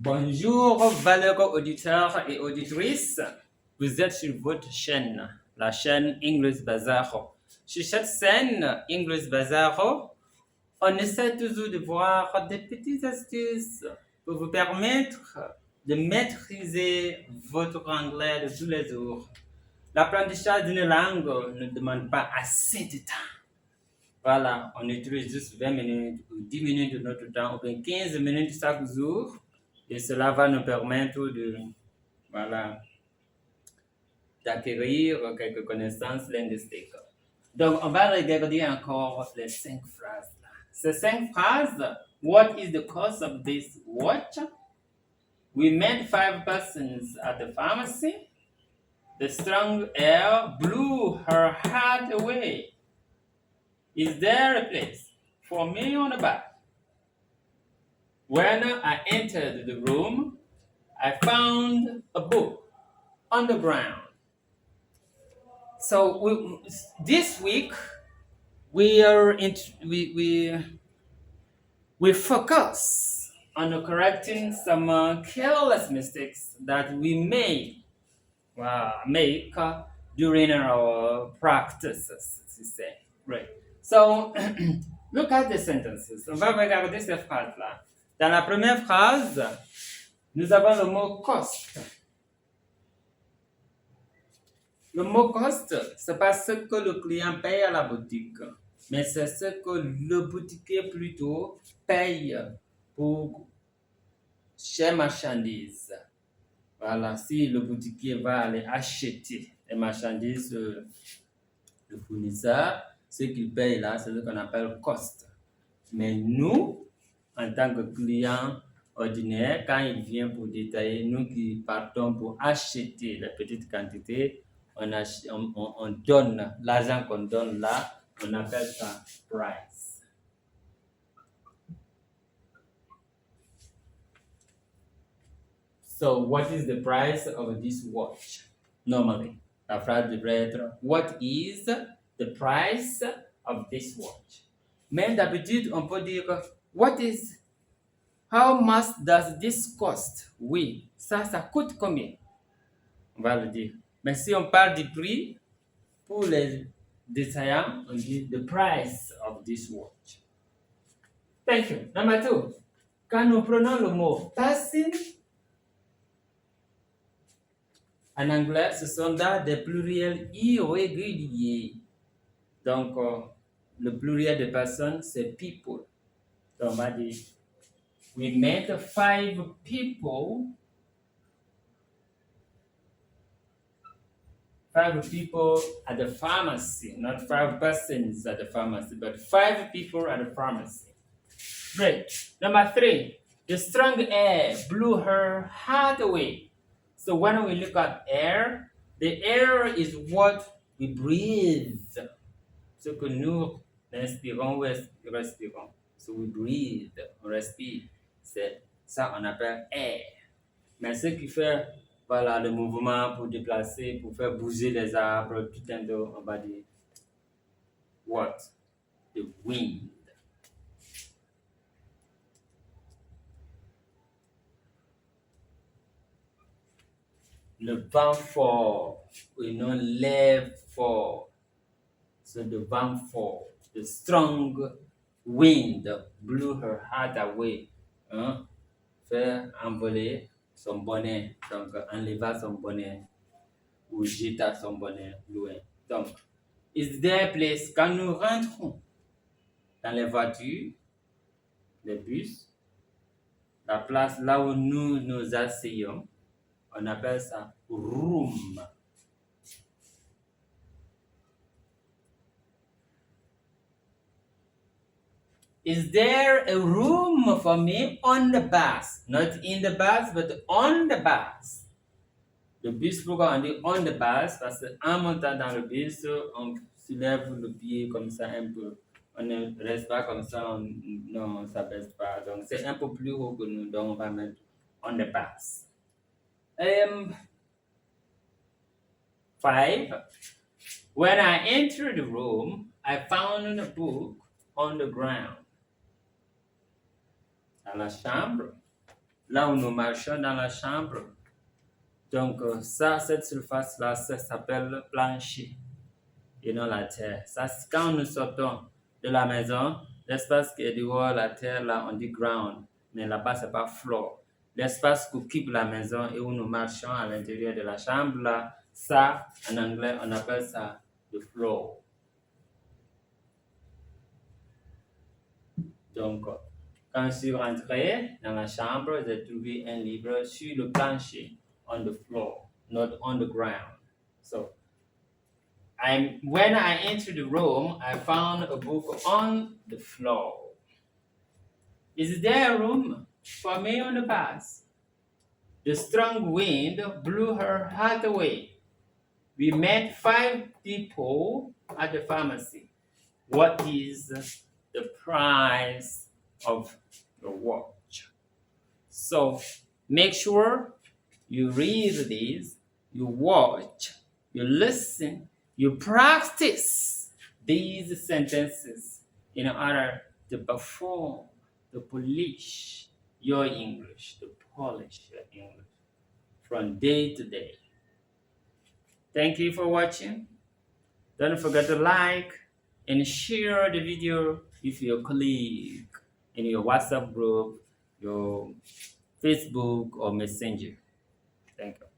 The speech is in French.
Bonjour, valeureux auditeurs et auditrices. Vous êtes sur votre chaîne, la chaîne English Bazar. Sur cette chaîne English Bazar, on essaie toujours de voir des petites astuces pour vous permettre de maîtriser votre anglais de tous les jours. L'apprentissage d'une langue ne demande pas assez de temps. Voilà, on utilise juste 20 minutes ou 10 minutes de notre temps, ou bien 15 minutes chaque jour. Et cela va nous permettre d'acquérir quelques connaissances linguistiques. Donc, on va regarder encore les 5 phrases. Ces 5 phrases, what is the cost of this watch? We met 5 persons at the pharmacy. The strong air blew her heart away. Is there a place for me on the back? When I entered the room, I found a book on the ground. So this week we focus on correcting some careless mistakes that we may make during our practices. Right. So look at the sentences. On va regarder ces phrases-là. Dans la première phrase, nous avons le mot cost. Le mot cost, ce n'est pas ce que le client paye à la boutique, mais c'est ce que le boutiquier plutôt paye pour ses marchandises. Voilà, si le boutiquier va aller acheter les marchandises, le fournisseur, ce qu'il paye là, c'est ce qu'on appelle cost. Mais nous, en tant que client ordinaire, quand il vient pour détailler, nous qui partons pour acheter les petites quantités, on donne l'argent qu'on donne là, on appelle ça price. So, what is the price of this watch? Normally, la phrase devrait être what is the price of this watch? Mais d'habitude, on peut dire how much does this cost? Oui, ça coûte combien? On va le dire. Mais si on parle du prix, pour les détaillants, on dit the price of this watch. Thank you. Number 2. Quand nous prenons le mot passing, en anglais, ce sont des pluriels irréguliers. Donc, le pluriel de personnes, c'est people. Donc, on va dire, we met 5 people. 5 people at the pharmacy, not 5 persons at the pharmacy, but 5 people at the pharmacy. Great. Number 3, the strong air blew her heart away. So when we look at air, the air is what we breathe. Ce que nous inspirons ou respirons. So we breathe, on respire. C'est ça on appelle air. Mais ce qui fait le mouvement pour déplacer, pour faire bouger les arbres, tout un dos, on va dire what? The wind. Le vent fort, we know lève fort. So the vent fort, the strong wind blew her heart away. Faire envoler son bonnet, donc enleva son bonnet ou jeta son bonnet loin. Donc, is there a place, quand nous rentrons dans les voitures, les bus, la place là où nous nous asseyons, on appelle ça room. Is there a room for me on the bus? Not in the bus, but on the bus. Le bus, pourquoi on dit on the bus? Parce qu'en montant dans le bus, on soulève le pied comme ça un peu. On ne reste pas comme ça, non, ça ne baisse pas. Donc, c'est un peu plus haut que nous, donc on va mettre on the bus. 5. When I entered the room, I found a book on the ground. Dans la chambre, là où nous marchons dans la chambre. Donc, cette surface-là, ça s'appelle le plancher et non la terre. Ça, quand nous sortons de la maison, l'espace qui est dehors, la terre, là, on dit ground, mais là-bas, c'est pas floor. L'espace qu'occupe la maison et où nous marchons à l'intérieur de la chambre, là, ça, en anglais, on appelle ça the floor. Donc, quand je suis rentré dans la chambre, j'ai trouvé un livre sur le plancher, on the floor, not on the ground. So, when I entered the room, I found a book on the floor. Is there room for me on the bus? The strong wind blew her heart away. We met 5 people at the pharmacy. What is the price of your watch? So make sure you read this, you watch, you listen, you practice these sentences in order to perform, to polish your English, to polish your English from day to day. Thank you for watching. Don't forget to like and share the video with your colleague in your WhatsApp group, your Facebook or Messenger. Thank you.